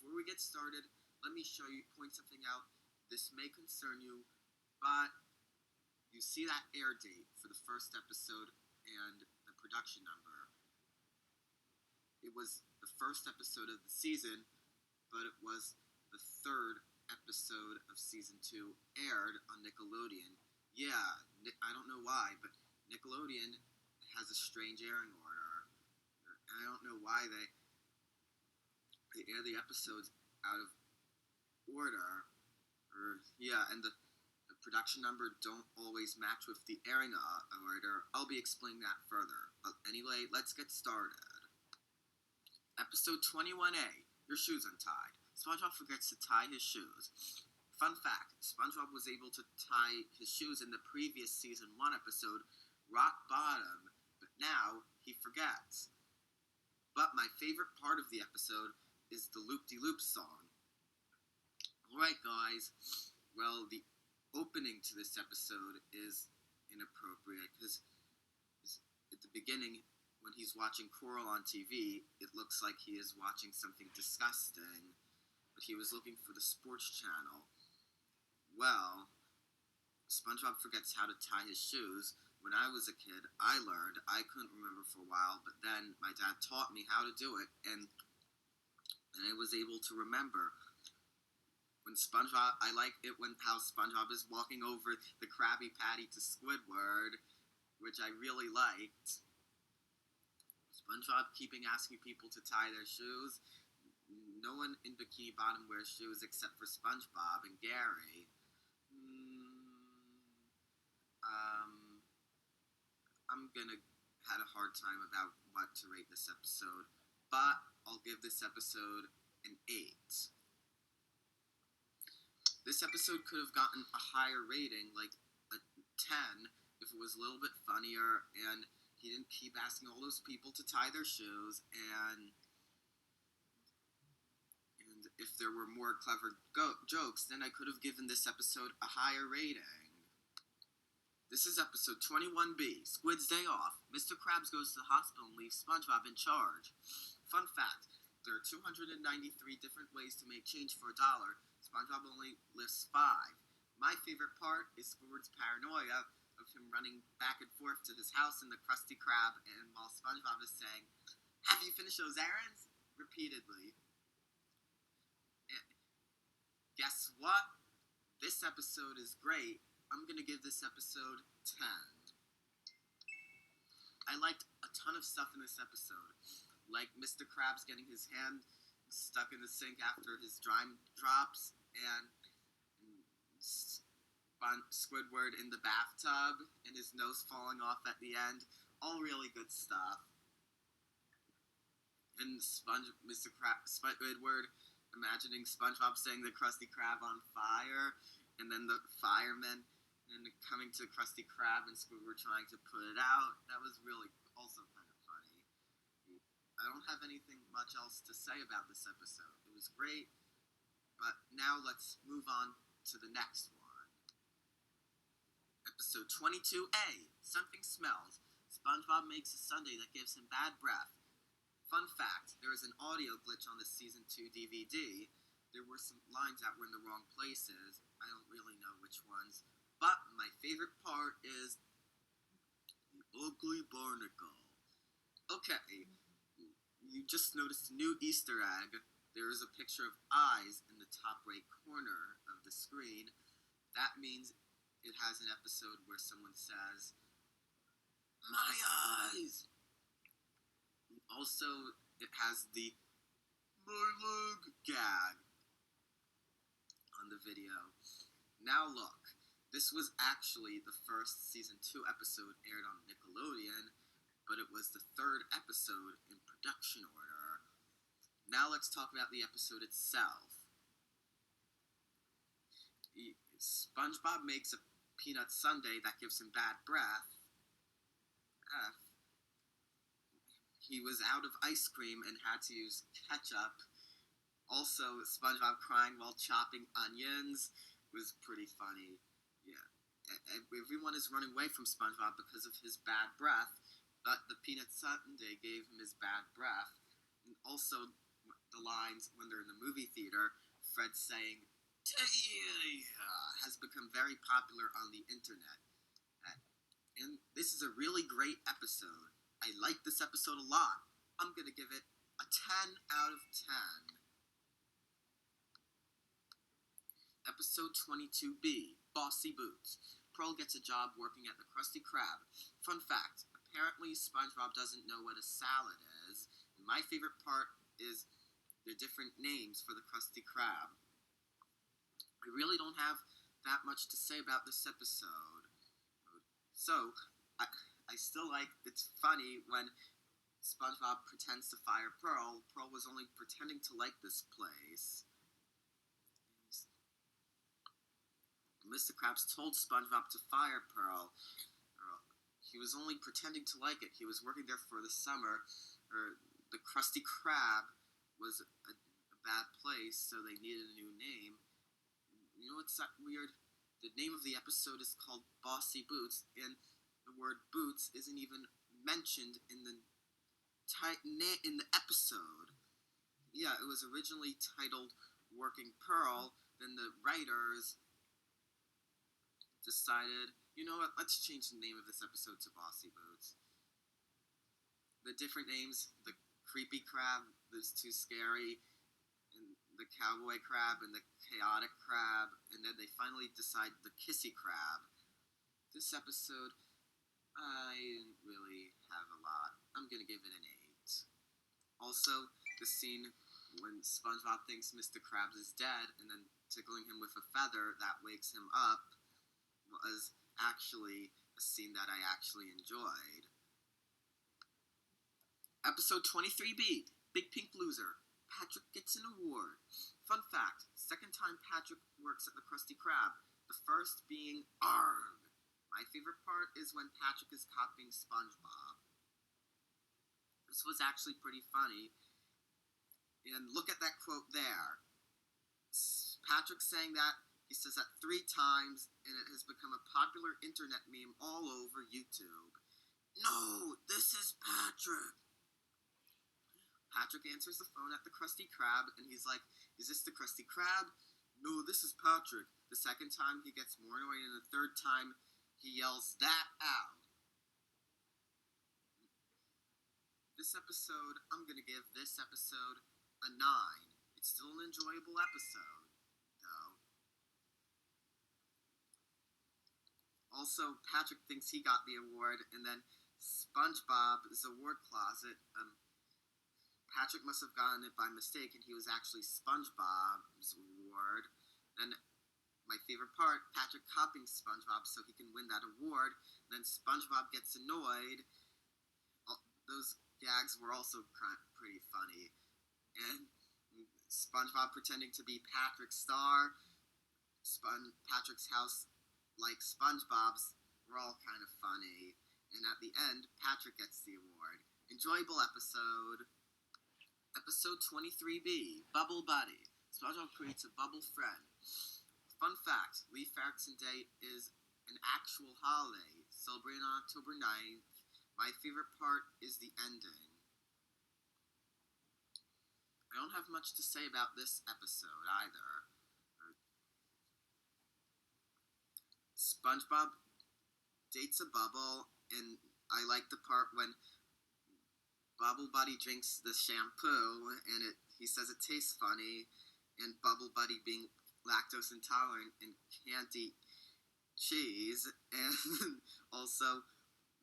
before we get started, let me point something out. This may concern you, but you see that air date for the first episode and the production number. It was the first episode of the season, but it was the third episode of season 2 aired on Nickelodeon. Yeah, I don't know why, but Nickelodeon has a strange airing order. And I don't know why they air the episodes out of order. And the production number don't always match with the airing order. I'll be explaining that further. But anyway, let's get started. Episode 21A, Your Shoes Untied. SpongeBob forgets to tie his shoes. Fun fact, SpongeBob was able to tie his shoes in the previous season 1 episode, Rock Bottom, but now he forgets. But my favorite part of the episode is the Loop-de-Loop song. Alright guys, well, the opening to this episode is inappropriate because at the beginning, when he's watching Coral on TV, it looks like he is watching something disgusting, but he was looking for the sports channel. Well, SpongeBob forgets how to tie his shoes. When I was a kid, I learned. I couldn't remember for a while, but then my dad taught me how to do it, and I was able to remember. When SpongeBob, I like it how SpongeBob is walking over the Krabby Patty to Squidward, which I really liked. SpongeBob keeping asking people to tie their shoes. No one in Bikini Bottom wears shoes except for SpongeBob and Gary. I'm gonna had a hard time about what to rate this episode, but I'll give this episode an 8. This episode could have gotten a higher rating, like a 10, if it was a little bit funnier and he didn't keep asking all those people to tie their shoes, and if there were more clever jokes, then I could have given this episode a higher rating. This is episode 21B, Squid's Day Off. Mr. Krabs goes to the hospital and leaves SpongeBob in charge. Fun fact, there are 293 different ways to make change for $1. SpongeBob only lists 5. My favorite part is Squidward's paranoia of him running back and forth to his house in the Krusty Krab, and while SpongeBob is saying, "Have you finished those errands?" repeatedly. And guess what? This episode is great. I'm gonna give this episode 10. I liked a ton of stuff in this episode, like Mr. Krabs getting his hand stuck in the sink after his slime drops, and Squidward in the bathtub, and his nose falling off at the end. All really good stuff. And Squidward imagining SpongeBob setting the Krusty Krab on fire, and then the firemen and coming to Krusty Krab and Squidward trying to put it out. That was really also kind of funny. I don't have anything much else to say about this episode. It was great, but now let's move on to the next one. Episode 22A, Something Smells. SpongeBob makes a sundae that gives him bad breath. Fun fact, there is an audio glitch on the Season 2 DVD. There were some lines that were in the wrong places. I don't really know which ones. But my favorite part is the ugly barnacle. Okay, you just noticed a new Easter egg. There is a picture of eyes in the top right corner of the screen. That means it has an episode where someone says, "My eyes!" Also, it has the "my leg" gag on the video. Now look, this was actually the first Season 2 episode aired on Nickelodeon, but it was the third episode in production order. Now let's talk about the episode itself. SpongeBob makes a peanut sundae that gives him bad breath. He was out of ice cream and had to use ketchup. Also, SpongeBob crying while chopping onions was pretty funny. Yeah. Everyone is running away from SpongeBob because of his bad breath, but the peanut sundae gave him his bad breath. And also, the lines when they're in the movie theater. Fred saying, has become very popular on the internet. And this is a really great episode. I like this episode a lot. I'm going to give it a 10 out of 10. Episode 22B, Bossy Boots. Pearl gets a job working at the Krusty Krab. Fun fact, apparently SpongeBob doesn't know what a salad is. And my favorite part is the different names for the Krusty Krab. I really don't have that much to say about this episode. So, I still like, it's funny when SpongeBob pretends to fire Pearl. Pearl was only pretending to like this place. Mr. Krabs told SpongeBob to fire Pearl. He was only pretending to like it. He was working there for the summer. The Krusty Krab was a bad place, so they needed a new name. You know what's weird? The name of the episode is called Bossy Boots, and the word boots isn't even mentioned in the episode. Yeah, it was originally titled Working Pearl. Then the writers decided, you know what, let's change the name of this episode to Bossy Boots. The different names, the Creepy Crab, that's too scary, and the Cowboy Crab, and the Chaotic Crab, and then they finally decide the Kissy Crab. This episode, I didn't really have a lot. I'm gonna give it an 8. Also, the scene when SpongeBob thinks Mr. Krabs is dead, and then tickling him with a feather that wakes him up, was actually a scene that I actually enjoyed. Episode 23B, Big Pink Loser. Patrick gets an award. Fun fact, second time Patrick works at the Krusty Krab, the first being ARG. My favorite part is when Patrick is copying SpongeBob. This was actually pretty funny. And look at that quote there. Patrick saying that, he says that 3 times, and it has become a popular internet meme all over YouTube. No, this is Patrick. Patrick answers the phone at the Krusty Krab, and he's like, is this the Krusty Krab? No, this is Patrick. The second time, he gets more annoyed, and the third time, he yells that out. This episode, I'm going to give this episode a 9. It's still an enjoyable episode, though. Also, Patrick thinks he got the award, and then SpongeBob's award closet, Patrick must have gotten it by mistake, and he was actually SpongeBob's award. And my favorite part, Patrick copying SpongeBob so he can win that award. Then SpongeBob gets annoyed. Those gags were also pretty funny. And SpongeBob pretending to be Patrick's star, Patrick's house like SpongeBob's, were all kind of funny. And at the end, Patrick gets the award. Enjoyable episode. Episode 23B, Bubble Buddy. SpongeBob creates a bubble friend. Fun fact, Leif Erikson Day is an actual holiday, celebrated on October 9th. My favorite part is the ending. I don't have much to say about this episode either. SpongeBob dates a bubble, and I like the part when Bubble Buddy drinks the shampoo, and he says it tastes funny, and Bubble Buddy being lactose intolerant and can't eat cheese, and also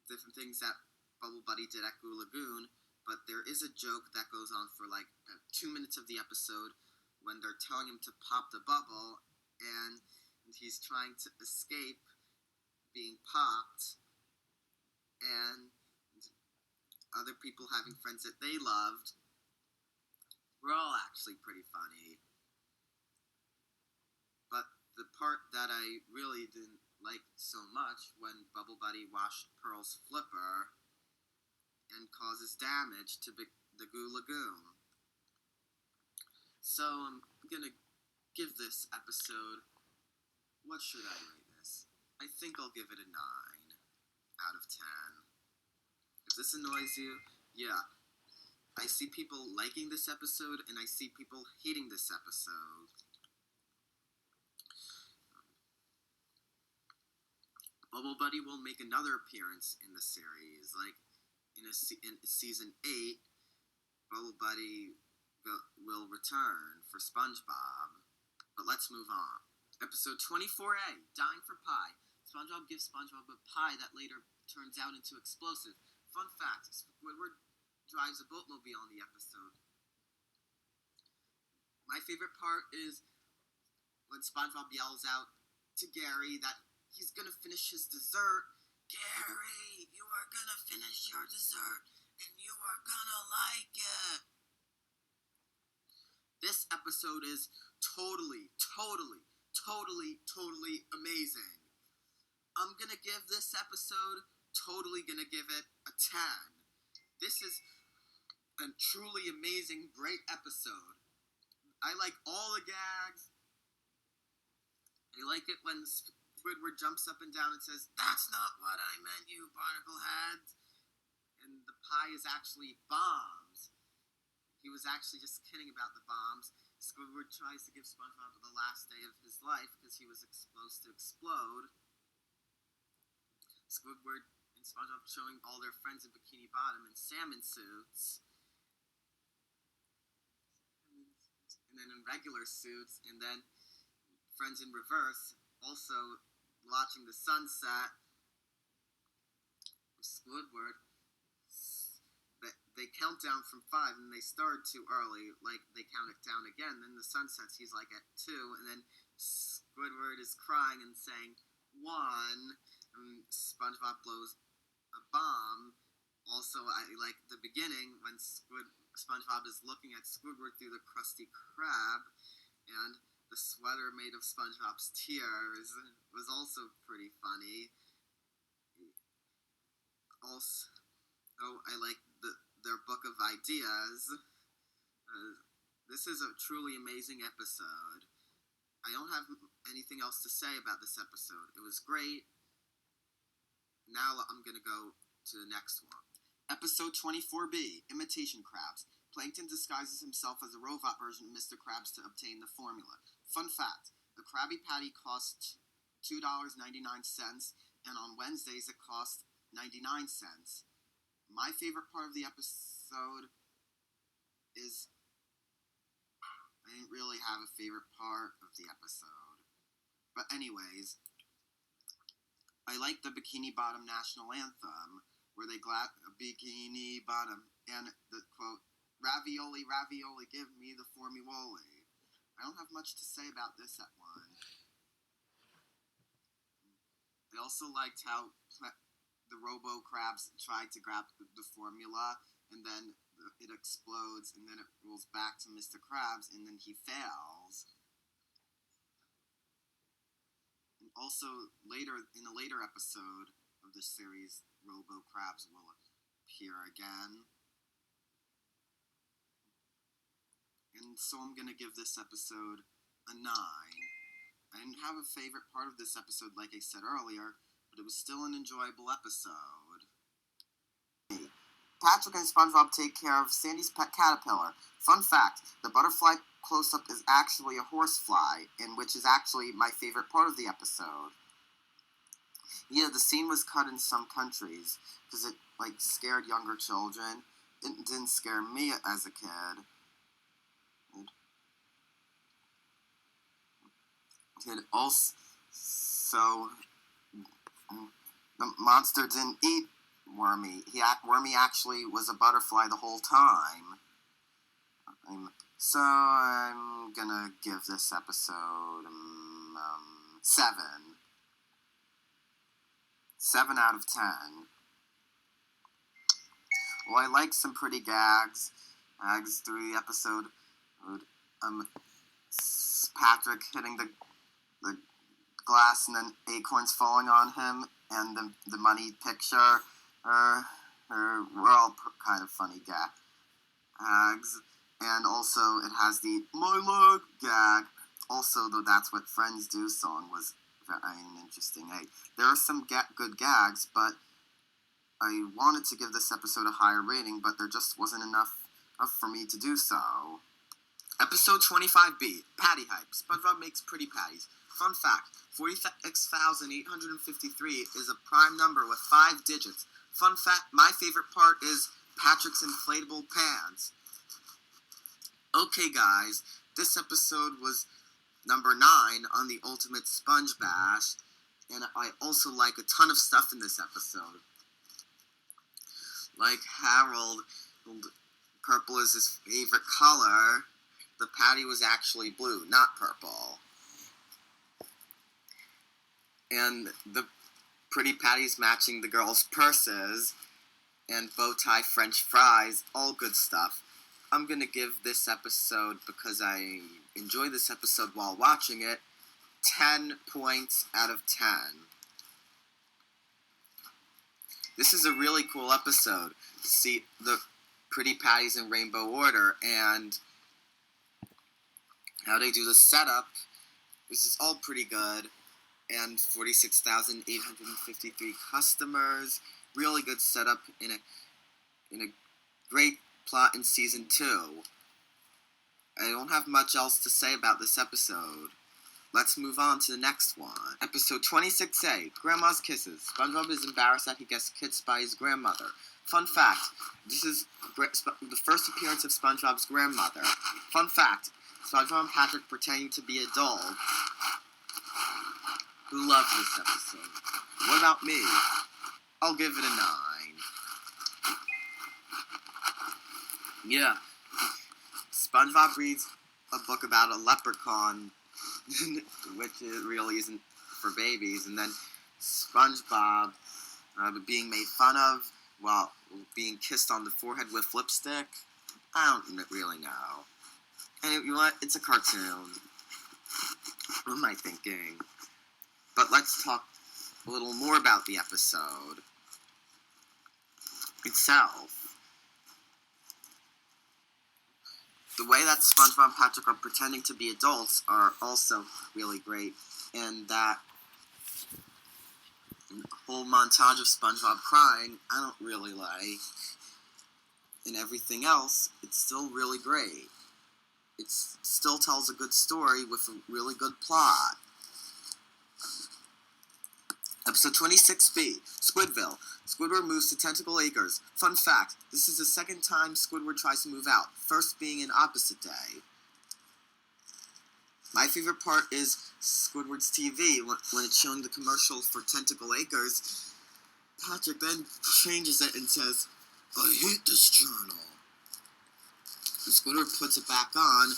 different things that Bubble Buddy did at Goo Lagoon. But there is a joke that goes on for like 2 minutes of the episode when they're telling him to pop the bubble, and he's trying to escape being popped, and other people having friends that they loved were all actually pretty funny. But the part that I really didn't like so much when Bubble Buddy washed Pearl's flipper and causes damage to the Goo Lagoon. So I'm gonna give this episode, what should I rate this? I think I'll give it a 9 out of 10. If this annoys you, yeah, I see people liking this episode, and I see people hating this episode. Bubble Buddy will make another appearance in the series. Like, in season 8, Bubble Buddy will return for SpongeBob. But let's move on. Episode 24A, Dying for Pie. SpongeBob gives SpongeBob a pie that later turns out into explosive. Fun fact, Squidward drives a boatmobile in the episode. My favorite part is when SpongeBob yells out to Gary that he's gonna finish his dessert. Gary, you are gonna finish your dessert, and you are gonna like it. This episode is totally amazing. I'm gonna give this episode, gonna give it a 10. This is a truly amazing, great episode. I like all the gags. I like it when Squidward jumps up and down and says, "That's not what I meant, you barnacle heads." And the pie is actually bombs. He was actually just kidding about the bombs. Squidward tries to give SpongeBob the last day of his life because he was supposed to explode. Squidward and SpongeBob showing all their friends in Bikini Bottom in salmon suits. And then in regular suits, and then friends in reverse, also watching the sunset. Squidward, they count down from 5, and they start too early. Like, they count it down again. Then the sun sets, he's like at 2, and then Squidward is crying and saying 1. And SpongeBob blows a bomb. Also, I like the beginning when SpongeBob is looking at Squidward through the Krusty Krab, and the sweater made of SpongeBob's tears was also pretty funny. Also, I like their book of ideas. This is a truly amazing episode. I don't have anything else to say about this episode. It was great. Now I'm going to go to the next one. Episode 24B, Imitation Crabs. Plankton disguises himself as a robot version of Mr. Krabs to obtain the formula. Fun fact, the Krabby Patty costs $2.99, and on Wednesdays it costs 99 cents. My favorite part of the episode is, I didn't really have a favorite part of the episode. But anyways, I like the Bikini Bottom national anthem, where they Bikini Bottom, and the quote, "Ravioli, ravioli, give me the formiwoli." I don't have much to say about this one. I also liked how the Robo Crabs tried to grab the formula, and then it explodes, and then it rolls back to Mr. Krabs, and then he fails. And also, in a later episode of the series, Robo Crabs will appear again. And so I'm going to give this episode a 9. I didn't have a favorite part of this episode, like I said earlier, but it was still an enjoyable episode. Patrick and SpongeBob take care of Sandy's pet caterpillar. Fun fact, the butterfly close-up is actually a horsefly, which is actually my favorite part of the episode. Yeah, the scene was cut in some countries, because it, scared younger children. It didn't scare me as a kid. It also, the monster didn't eat Wormy. Wormy actually was a butterfly the whole time. So I'm gonna give this episode 7. 7 out of 10. Well, I like some pretty gags through the episode. Patrick hitting the glass and then acorns falling on him, and the money picture. Were all kind of funny gags. And also, it has the "my leg" gag. Also, the "That's What Friends Do" song was very interesting. There are some good gags, but I wanted to give this episode a higher rating, but there just wasn't enough for me to do so. Episode 25B, Patty Hype. SpongeBob makes pretty patties. Fun fact, 46,853 is a prime number with 5 digits. Fun fact, my favorite part is Patrick's inflatable pants. Okay, guys, this episode was number 9 on the Ultimate Sponge Bash, and I also like a ton of stuff in this episode. Like Harold, purple is his favorite color. The patty was actually blue, not purple. And the pretty patties matching the girls' purses, and bow tie French fries, all good stuff. I'm going to give this episode, because I enjoyed this episode while watching it, 10 points out of 10. This is a really cool episode to see the pretty patties in rainbow order and how they do the setup. This is all pretty good. And 46,853 customers. Really good setup in a great plot in season 2. I don't have much else to say about this episode. Let's move on to the next one. Episode 26A, Grandma's Kisses. SpongeBob is embarrassed that he gets kissed by his grandmother. Fun fact, this is the first appearance of SpongeBob's grandmother. Fun fact, SpongeBob and Patrick pretending to be a doll. Who loved this episode? What about me? I'll give it a 9. Yeah. SpongeBob reads a book about a leprechaun, which it really isn't for babies, and then SpongeBob being made fun of while being kissed on the forehead with lipstick. I don't really know. And you know what? It's a cartoon. What am I thinking? But let's talk a little more about the episode itself. The way that SpongeBob and Patrick are pretending to be adults are also really great, and that whole montage of SpongeBob crying, I don't really like. And everything else, it's still really great. It still tells a good story with a really good plot. Episode 26B, Squidville. Squidward moves to Tentacle Acres. Fun fact, this is the second time Squidward tries to move out, first being in Opposite Day. My favorite part is Squidward's TV, when it's showing the commercial for Tentacle Acres. Patrick then changes it and says, "I hate this channel." And Squidward puts it back on.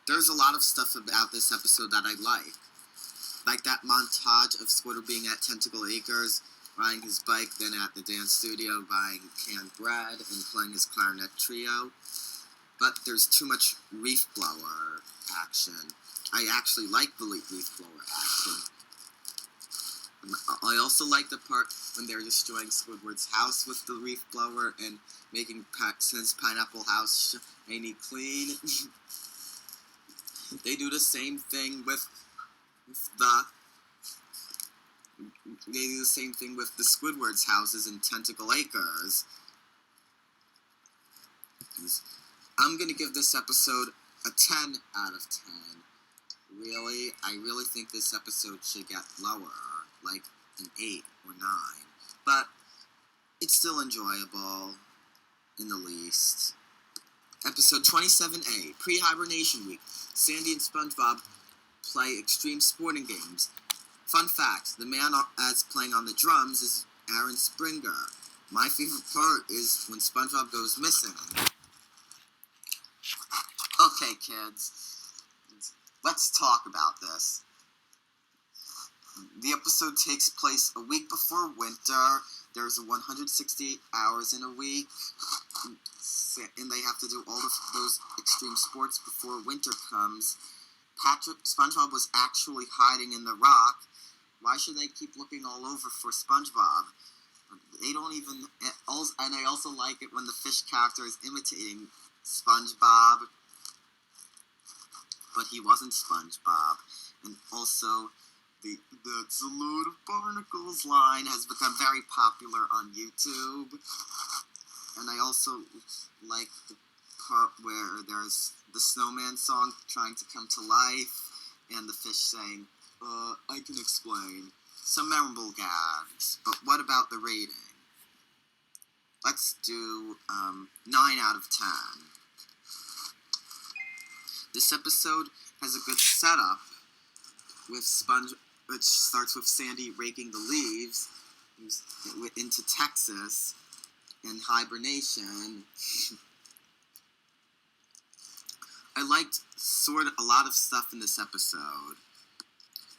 There's a lot of stuff about this episode that I like that montage of Squidward being at Tentacle Acres, riding his bike, then at the dance studio buying canned bread and playing his clarinet trio. But there's too much leaf blower action. I actually like the leaf blower action. I also like the part when they're destroying Squidward's house with the leaf blower and making since Pineapple House shiny clean. They do the same thing with the Squidward's houses in Tentacle Acres. I'm gonna give this episode a 10 out of 10. Really, I really think this episode should get lower, like an 8 or 9. But it's still enjoyable, in the least. Episode 27A, Pre-Hibernation Week. Sandy and SpongeBob play extreme sporting games. Fun fact, the man as playing on the drums is Aaron Springer. My favorite part is when SpongeBob goes missing. Okay, kids, let's talk about this. The episode takes place a week before winter. There's 168 hours in a week, and they have to do all of those extreme sports before winter comes. SpongeBob was actually hiding in the rock. Why should they keep looking all over for SpongeBob? They don't even... And I also like it when the fish character is imitating SpongeBob, but he wasn't SpongeBob. And also, that's a load of barnacles line has become very popular on YouTube. And I also like the part where there's the snowman song trying to come to life, and the fish saying, I can explain. Some memorable gags, but what about the rating? Let's do 9 out of 10. This episode has a good setup with which starts with Sandy raking the leaves into Texas in hibernation. I liked a lot of stuff in this episode.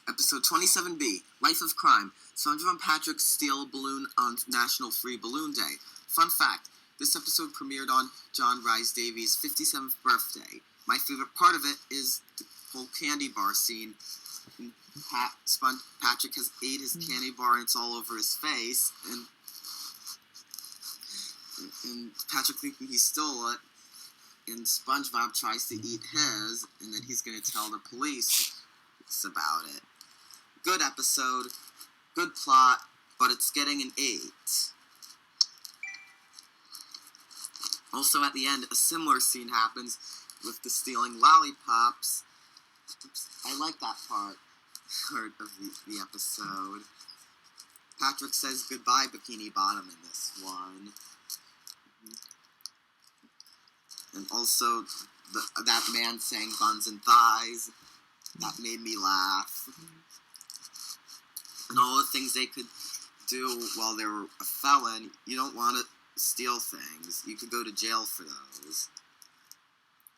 Episode 27B, Life of Crime. Spongebob and Patrick steal a balloon on National Free Balloon Day. Fun fact, this episode premiered on John Rhys Davies' 57th birthday. My favorite part of it is the whole candy bar scene. Patrick has ate his candy bar and it's all over his face, and Patrick thinking he stole it, and SpongeBob tries to eat his, and then he's going to tell the police about it. Good episode, good plot, but it's getting an 8. Also at the end, a similar scene happens with the stealing lollipops. I like that part of the episode. Patrick says goodbye, Bikini Bottom, in this one. And also, that man saying buns and thighs, that made me laugh. And all the things they could do while they were a felon, you don't want to steal things. You could go to jail for those.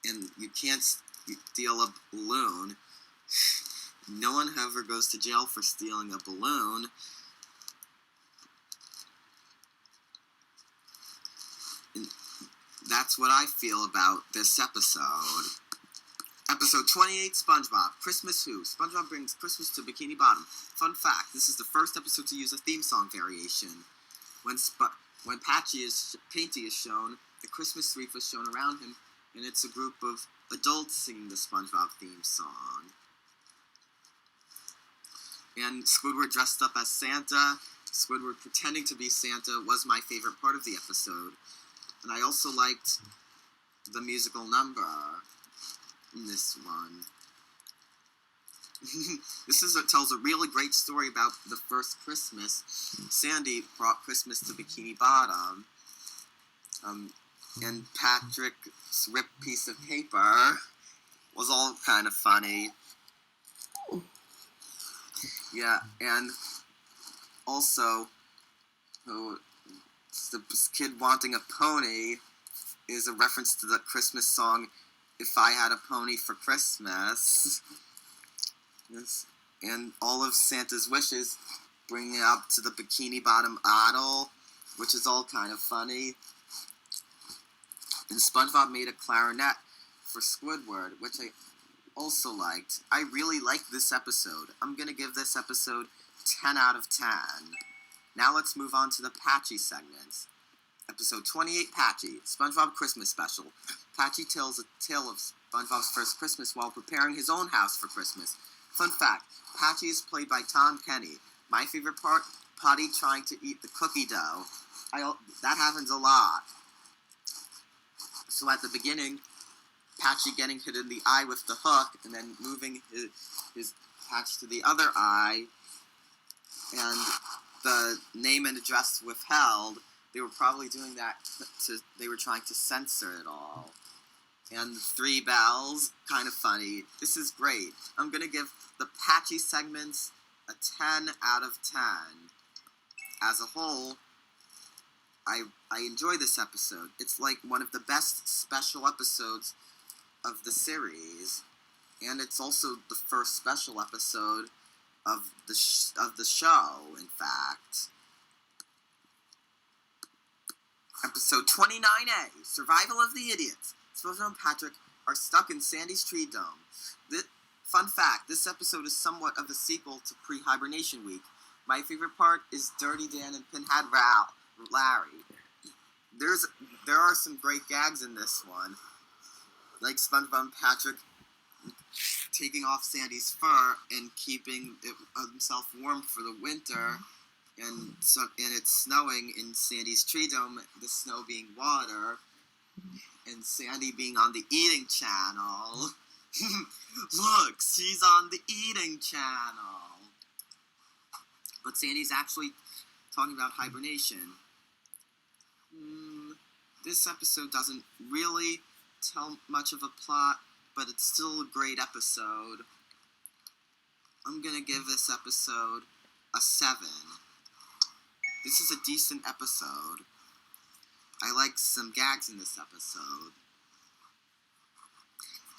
And you can't steal a balloon. No one ever goes to jail for stealing a balloon. And that's what I feel about this episode. Episode 28, SpongeBob, Christmas Who? SpongeBob brings Christmas to Bikini Bottom. Fun fact, this is the first episode to use a theme song variation. When Painty is shown, the Christmas wreath is shown around him, and it's a group of adults singing the SpongeBob theme song. And Squidward dressed up as Santa. Squidward pretending to be Santa was my favorite part of the episode. And I also liked the musical number in this one. Tells a really great story about the first Christmas. Sandy brought Christmas to Bikini Bottom. And Patrick's ripped piece of paper was all kind of funny. Yeah, and also, the kid wanting a pony is a reference to the Christmas song, If I Had a Pony for Christmas. Yes. And all of Santa's wishes bring it up to the Bikini Bottom idol, which is all kind of funny. And SpongeBob made a clarinet for Squidward, which I also liked. I really liked this episode. I'm going to give this episode 10 out of 10. Now let's move on to the Patchy segments. Episode 28, Patchy, SpongeBob Christmas Special. Patchy tells a tale of SpongeBob's first Christmas while preparing his own house for Christmas. Fun fact, Patchy is played by Tom Kenny. My favorite part, Patty trying to eat the cookie dough. That happens a lot. So at the beginning, Patchy getting hit in the eye with the hook, and then moving his patch to the other eye, and the name and address withheld. They were probably doing that they were trying to censor it all. And the 3 bells, kind of funny. This is great. I'm going to give the Patchy segments a 10 out of 10. As a whole, I enjoy this episode. It's like one of the best special episodes of the series. And it's also the first special episode of the show, in fact. Episode 29A, Survival of the Idiots. SpongeBob and Patrick are stuck in Sandy's tree dome. Fun fact, this episode is somewhat of a sequel to Pre-Hibernation Week. My favorite part is Dirty Dan and Pinhead Larry. There are some great gags in this one, like SpongeBob and Patrick taking off Sandy's fur and keeping himself warm for the winter, and it's snowing in Sandy's tree dome, the snow being water, and Sandy being on the eating channel. Look, she's on the eating channel. But Sandy's actually talking about hibernation. This episode doesn't really tell much of a plot, but it's still a great episode. I'm gonna give this episode a 7. This is a decent episode. I like some gags in this episode.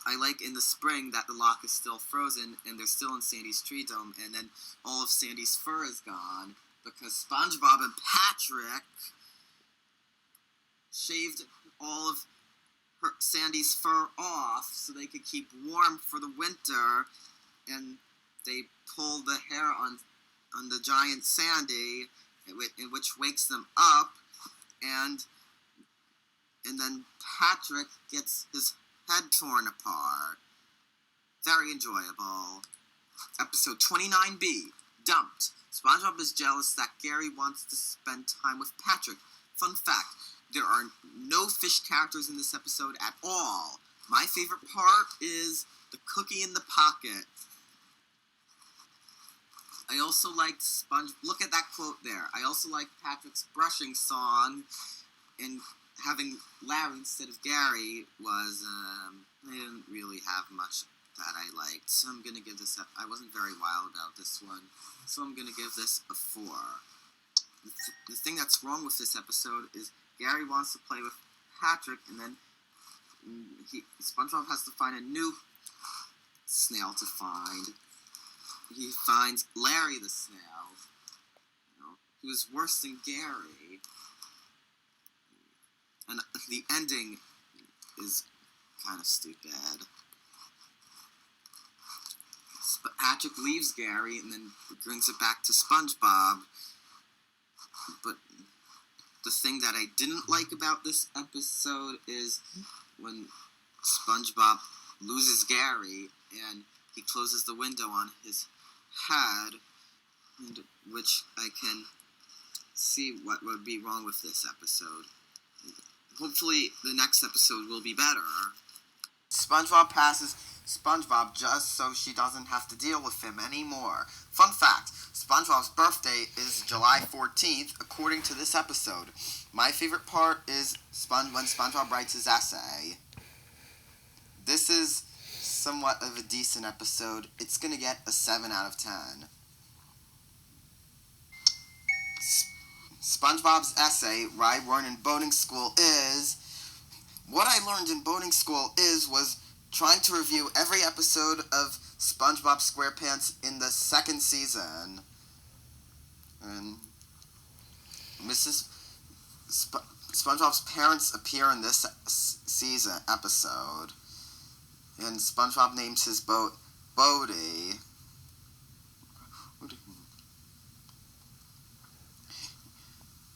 I like in the spring that the lock is still frozen and they're still in Sandy's tree dome, and then all of Sandy's fur is gone because SpongeBob and Patrick shaved all of Sandy's fur off so they could keep warm for the winter, and they pulled the hair on the giant Sandy, which wakes them up, and then Patrick gets his head torn apart. Very enjoyable. Episode 29B, Dumped. SpongeBob is jealous that Gary wants to spend time with Patrick. Fun fact, there are no fish characters in this episode at all. My favorite part is the cookie in the pocket. I also liked look at that quote there. I also liked Patrick's brushing song, and having Larry instead of Gary was, they didn't really have much that I liked. So I'm going to give this I wasn't very wild about this one. So I'm going to give this a 4. The thing that's wrong with this episode is Gary wants to play with Patrick, and then SpongeBob has to find a new snail to find. He finds Larry the snail, who is worse than Gary. And the ending is kind of stupid. Patrick leaves Gary and then brings it back to SpongeBob. But the thing that I didn't like about this episode is when SpongeBob loses Gary and he closes the window on his head, which I can see what would be wrong with this episode. Hopefully the next episode will be better. SpongeBob passes SpongeBob just so she doesn't have to deal with him anymore. Fun fact, SpongeBob's birthday is July 14th, according to this episode. My favorite part is when SpongeBob writes his essay. This is somewhat of a decent episode. It's going to get a 7 out of 10. SpongeBob's essay, Why I Learned in Boating School is... What I learned in boating school was trying to review every episode of Spongebob Squarepants in the second season. And SpongeBob's parents appear in this season episode. And SpongeBob names his boat Bodie.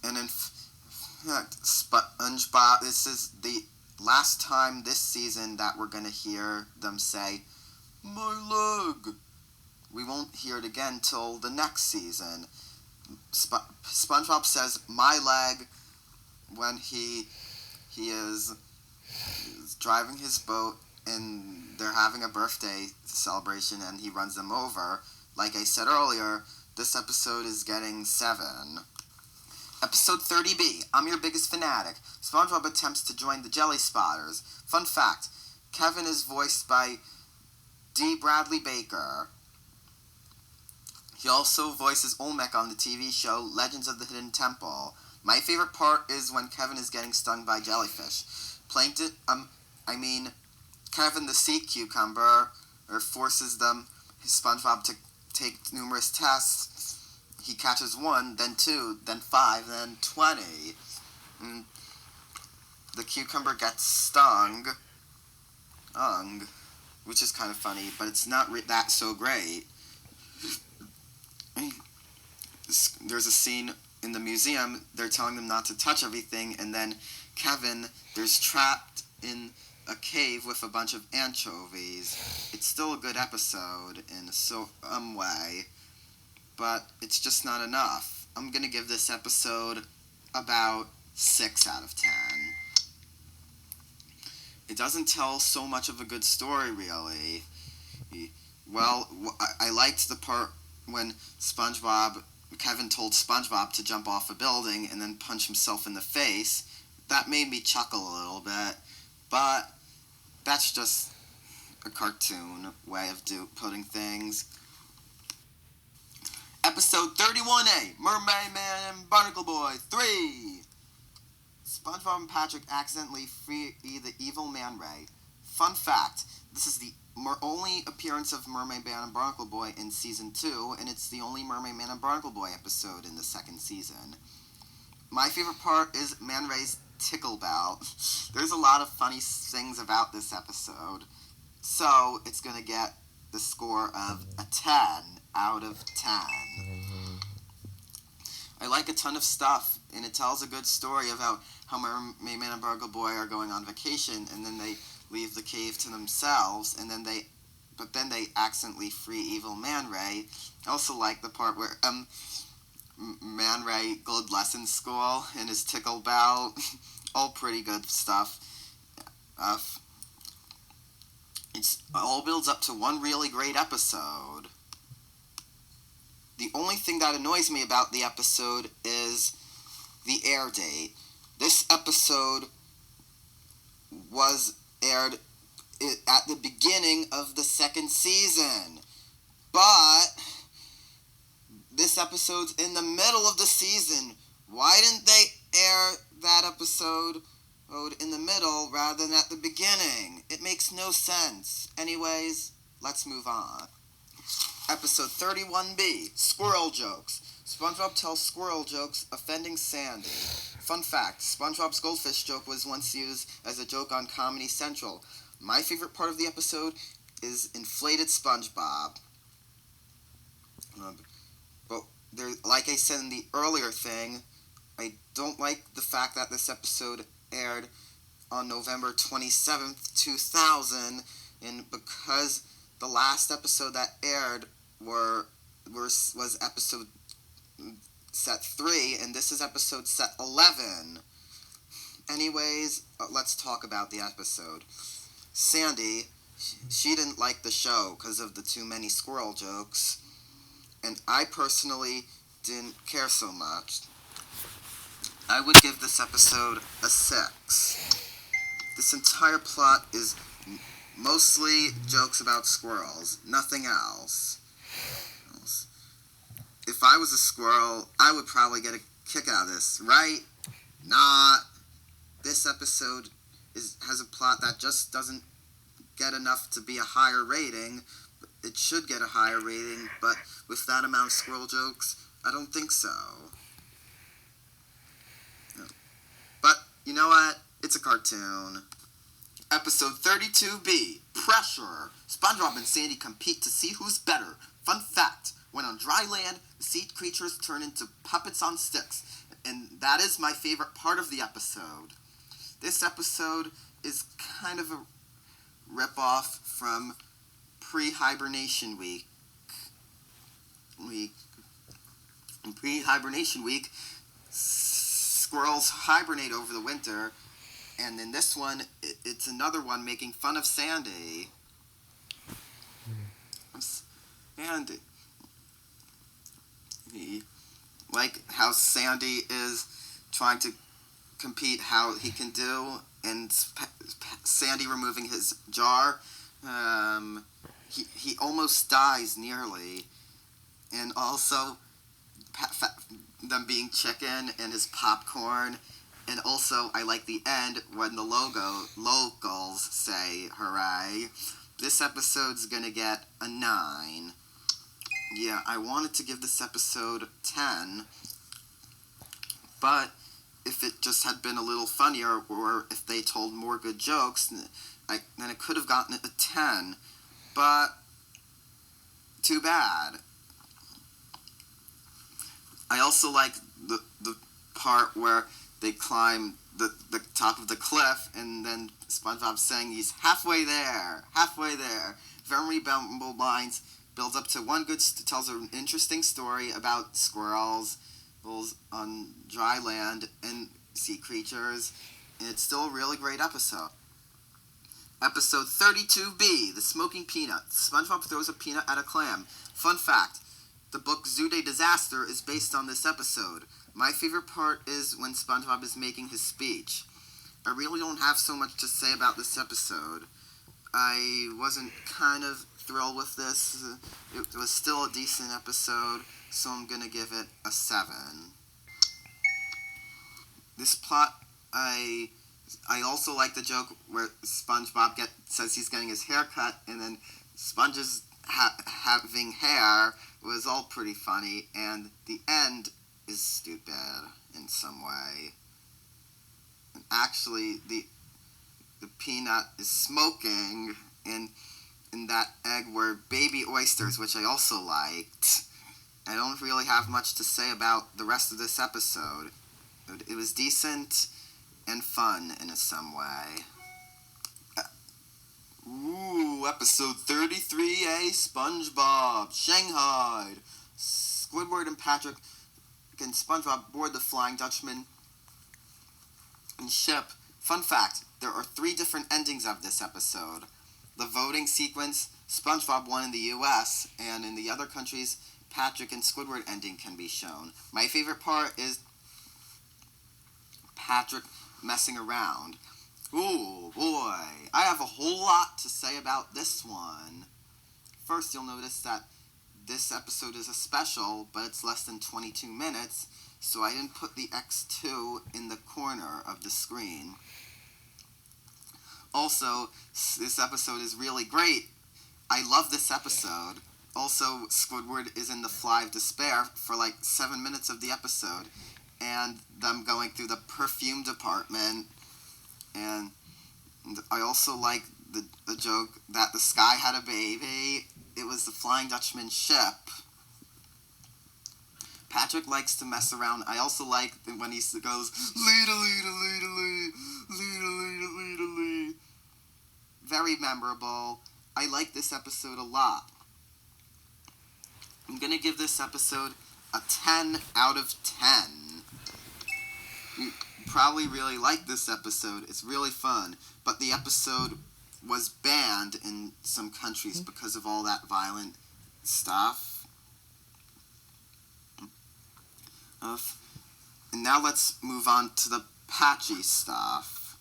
And in fact, SpongeBob, this is the last time this season that we're going to hear them say, "My leg." We won't hear it again till the next season. SpongeBob says, "My leg," when he is driving his boat and they're having a birthday celebration and he runs them over. Like I said earlier, this episode is getting 7. Episode 30B, I'm Your Biggest Fanatic. SpongeBob attempts to join the Jelly Spotters. Fun fact, Kevin is voiced by D. Bradley Baker. He also voices Olmec on the TV show Legends of the Hidden Temple. My favorite part is when Kevin is getting stung by jellyfish. Kevin the sea cucumber forces SpongeBob to take numerous tests. He catches 1, then 2, then 5, then 20. The cucumber gets stung, which is kind of funny, but it's not that so great. There's a scene in the museum, they're telling them not to touch everything, and then Kevin, there's trapped in a cave with a bunch of anchovies. It's still a good episode in some way, but it's just not enough. I'm gonna give this episode about 6 out of 10. it doesn't tell so much of a good story, really. Well, I liked the part when Kevin told SpongeBob to jump off a building and then punch himself in the face. That made me chuckle a little bit, but that's just a cartoon way of putting things. Episode 31A, Mermaid Man and Barnacle Boy 3. SpongeBob and Patrick accidentally free the evil Man Ray. Fun fact, this is the only appearance of Mermaid Man and Barnacle Boy in Season 2, and it's the only Mermaid Man and Barnacle Boy episode in the second season. My favorite part is Man Ray's tickle bell. There's a lot of funny things about this episode, so it's going to get the score of a 10 out of 10. I like a ton of stuff, and it tells a good story about how Mermaid Man and Barnacle Boy are going on vacation, and then they leave the cave to themselves, and then they accidentally free evil Man Ray. I also like the part where Man Ray gold lesson school and his tickle bell. All pretty good stuff. It all builds up to one really great episode. The only thing that annoys me about the episode is the air date. This episode was aired at the beginning of the second season, but this episode's in the middle of the season. Why didn't they air that episode in the middle rather than at the beginning? It makes no sense. Anyways, let's move on. Episode 31B, Squirrel Jokes. SpongeBob tells squirrel jokes offending Sandy. Fun fact, SpongeBob's goldfish joke was once used as a joke on Comedy Central. My favorite part of the episode is inflated SpongeBob. But there, like I said in the earlier thing, I don't like the fact that this episode aired on November 27th, 2000, and because the last episode that aired was episode set 3, and this is episode set 11. Anyways, let's talk about the episode. Sandy, she didn't like the show because of the too many squirrel jokes, and I personally didn't care so much. I would give this episode a 6. This entire plot is mostly jokes about squirrels, nothing else. If I was a squirrel, I would probably get a kick out of this, right? Not. This episode has a plot that just doesn't get enough to be a higher rating. It should get a higher rating, but with that amount of squirrel jokes, I don't think so. But, you know what? It's a cartoon. Episode 32B, Pressure. SpongeBob and Sandy compete to see who's better. Fun fact, when on dry land, the sea creatures turn into puppets on sticks. And that is my favorite part of the episode. This episode is kind of a rip-off from pre-hibernation week. In pre-hibernation week, squirrels hibernate over the winter, and in this one, it's another one making fun of Sandy. Sandy. Like how Sandy is trying to compete how he can do, and Sandy removing his jar. He almost dies nearly, and also them being chicken and his popcorn. And also, I like the end when the locals say, hooray. This episode's gonna get a 9. Yeah, I wanted to give this episode 10, but if it just had been a little funnier, or if they told more good jokes, then it could have gotten a 10. But, too bad. I also like the part where they climb the top of the cliff, and then SpongeBob saying he's halfway there. Very memorable lines, builds up to one good, tells an interesting story about squirrels on dry land and sea creatures, and it's still a really great episode. Episode 32B, The Smoking Peanut. SpongeBob throws a peanut at a clam. Fun fact, the book Zoo Day Disaster is based on this episode. My favorite part is when SpongeBob is making his speech. I really don't have so much to say about this episode. I wasn't kind of thrilled with this. It was still a decent episode, so I'm gonna give it a 7. This plot, I also like the joke where SpongeBob says he's getting his hair cut, and then Sponge's having hair was all pretty funny, and the end is stupid in some way. And actually, the peanut is smoking, and in that egg were baby oysters, which I also liked. I don't really have much to say about the rest of this episode. It was decent and fun in some way. Episode 33A, SpongeBob, Shanghai. Squidward and Patrick and SpongeBob board the Flying Dutchman and ship. Fun fact, there are 3 different endings of this episode. The voting sequence, SpongeBob won in the US, and in the other countries, Patrick and Squidward ending can be shown. My favorite part is Patrick messing around. Ooh, boy. I have a whole lot to say about this one. First, you'll notice that this episode is a special, but it's less than 22 minutes, so I didn't put the X2 in the corner of the screen. Also, this episode is really great. I love this episode. Also, Squidward is in the Fly of Despair for like 7 minutes of the episode, and them going through the perfume department. And I also like the joke that the sky had a baby. It was the Flying Dutchman ship. Patrick likes to mess around. I also like when he goes, lead-a-lead-a-lead-a-lee, lead-a-lead-a-lead-a-lee. Very memorable. I like this episode a lot. I'm going to give this episode a 10 out of 10. You probably really like this episode. It's really fun. But the episode was banned in some countries because of all that violent stuff. And now let's move on to the Patchy stuff.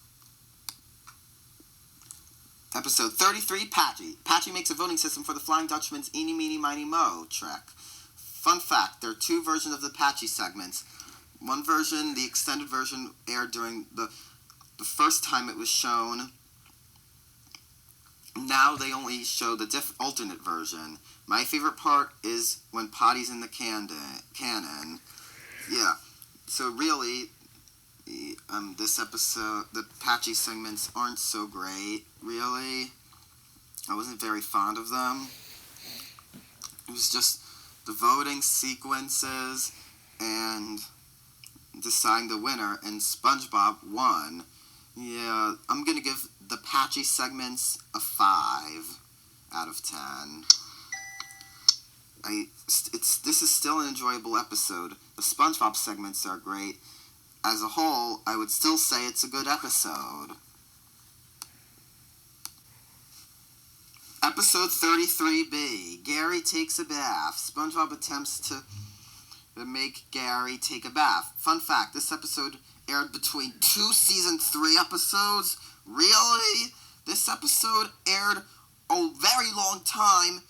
Episode 33, Patchy. Patchy makes a voting system for the Flying Dutchman's Eeny, Meeny, Miny, Moe trick. Fun fact, there are 2 versions of the Patchy segments. One version, the extended version, aired during the first time it was shown. Now they only show the alternate version. My favorite part is when Potty's in the cannon. Yeah, so really, this episode, the Patchy segments aren't so great, really. I wasn't very fond of them. It was just the voting sequences and deciding the winner, and SpongeBob won. Yeah, I'm gonna give the Patchy segments a 5 out of 10. This is still an enjoyable episode. The SpongeBob segments are great. As a whole, I would still say it's a good episode. Episode 33B, Gary takes a bath. SpongeBob attempts to make Gary take a bath. Fun fact, this episode aired between 2 season 3 episodes. Really? This episode aired a very long time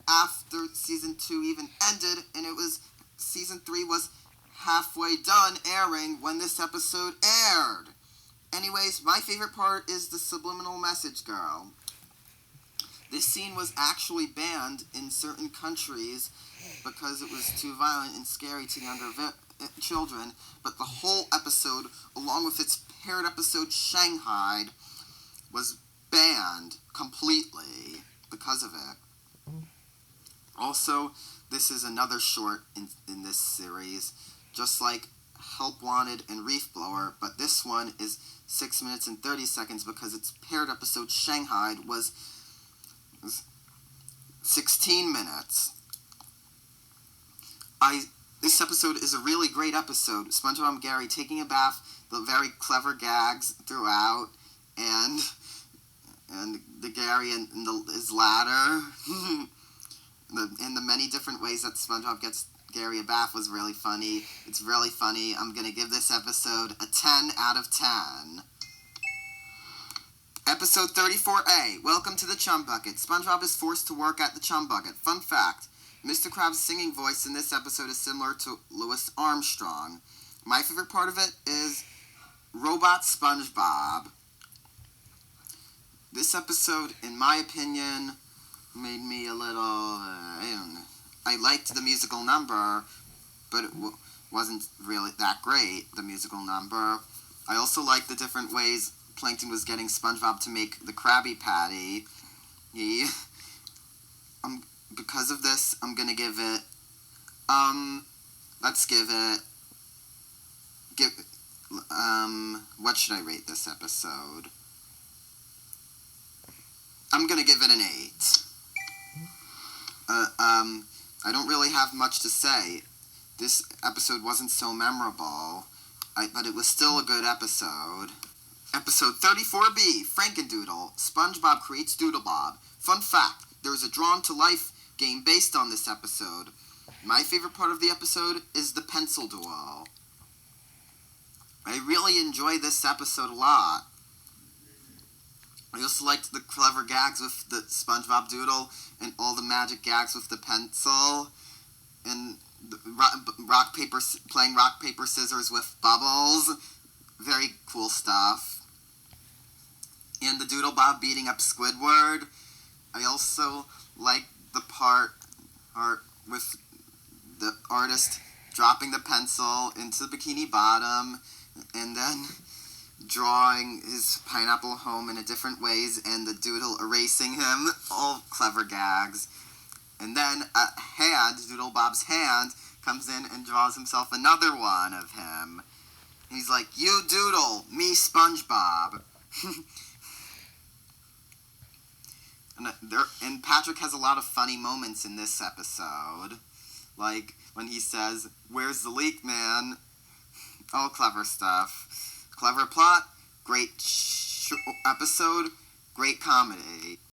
after season 2 even ended, and season 3 was halfway done airing when this episode aired. Anyways, my favorite part is the subliminal message girl. This scene was actually banned in certain countries because it was too violent and scary to younger children, but the whole episode, along with its paired episode Shanghai, was banned completely because of it. Also, this is another short in this series, just like Help Wanted and Reef Blower, but this one is 6 minutes and 30 seconds because its paired episode Shanghai was 16 minutes. This episode is a really great episode. SpongeBob and Gary taking a bath, the very clever gags throughout, and the Gary and his ladder, and the many different ways that SpongeBob gets Gary a bath was really funny. It's really funny. I'm gonna give this episode a 10 out of 10. Episode 34A, Welcome to the Chum Bucket. SpongeBob is forced to work at the Chum Bucket. Fun fact, Mr. Krabs' singing voice in this episode is similar to Louis Armstrong. My favorite part of it is Robot SpongeBob. This episode, in my opinion, made me a little, I don't know. I liked the musical number, but it wasn't really that great, the musical number. I also liked the different ways Plankton was getting SpongeBob to make the Krabby Patty. Because of this, I'm gonna give it, what should I rate this episode? I'm gonna give it an 8. I don't really have much to say. This episode wasn't so memorable, but it was still a good episode. Episode 34B, Frankendoodle. SpongeBob creates Doodlebob. Fun fact, there is a drawn-to-life game based on this episode. My favorite part of the episode is the pencil duel. I really enjoy this episode a lot. I also liked the clever gags with the SpongeBob Doodle and all the magic gags with the pencil and the playing rock, paper, scissors with Bubbles. Very cool stuff. And the Doodlebob beating up Squidward. I also like the part with the artist dropping the pencil into the Bikini Bottom and then drawing his pineapple home in a different ways and the doodle erasing him. All clever gags. And then a hand, Doodlebob's hand, comes in and draws himself another one of him. He's like, you Doodle, me SpongeBob. And Patrick has a lot of funny moments in this episode. Like when he says, where's the leak, man? All clever stuff. Clever plot, great episode, great comedy.